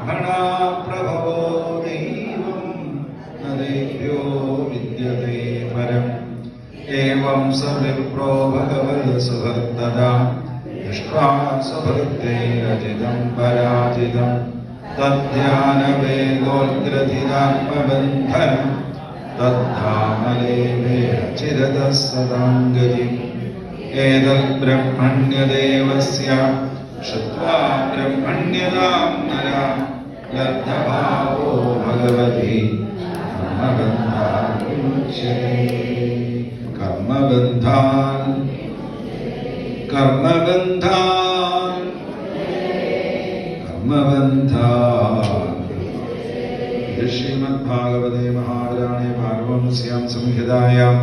ब्रह्मणा प्रभवो दैवं न देव्यो विद्यते परम् एवं स विप्रो भगवत्सुहृत्तदा दृष्ट्वा स्वभक्तैरजितं पराजितं तद्ध्यानवेगोद्ग्रथिरात्मबन्धनं तद्धामलेवे चिरतः सदाङ्गतिम् एतद्ब्रह्मण्यदेवस्य श्रुत्वा ब्रह्मण्यतां नरा लब्धभावो भगवति कर्मबन्धान् विमुच्यते कर्मबन्धान् श्रीमद्भागवते महापुराणे पारमहंस्यां संहितायां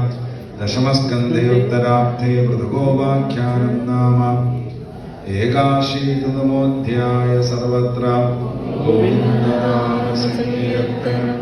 दशमस्कन्धे उत्तरार्धे पृथुकोपाख्यानं नाम 81तमोऽध्याय सर्वत्र गोविन्दनामसङ्कीर्तनं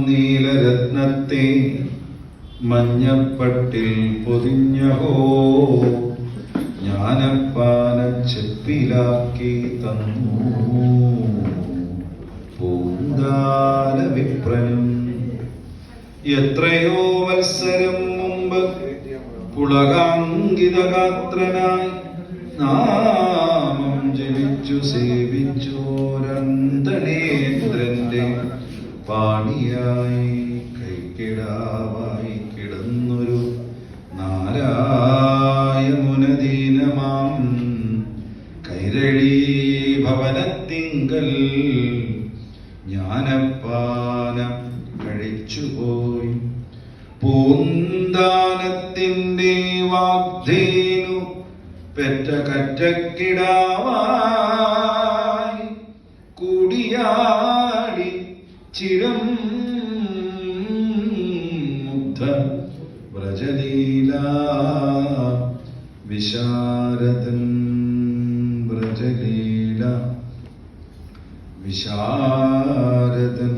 നീലരത്നത്തെ മഞ്ഞപ്പട്ടിൽ പൊതിഞ്ഞഹോ ജ്ഞാനപ്പാനച്ചെപ്പിലാക്കി തന്നു പൂന്താല വിപ്രനും എത്രയോ വത്സരം മുമ്പ് പുളകാങ്കിതഗാത്രനായി നാമം ജനിച്ചു സേവിച്ചോരന്തനേന്ദ്രന്റെ പാണിയായി കൈക്കിടാവായി കിടന്നൊരു നാരായമുനദീനമാം കൈരളീ ഭവനത്തിങ്കൽ ജ്ഞാനപ്പാനം കഴിച്ചുപോയി പൂന്താനത്തിൻ്റെ വാഗ്ധേനു പെറ്റ കറ്റക്കിടാവായി കൂടിയാടി ചിരം മുഗ്ധ വ്രജലീല വിശാരദൻ വ്രജലീല വിശാരദൻ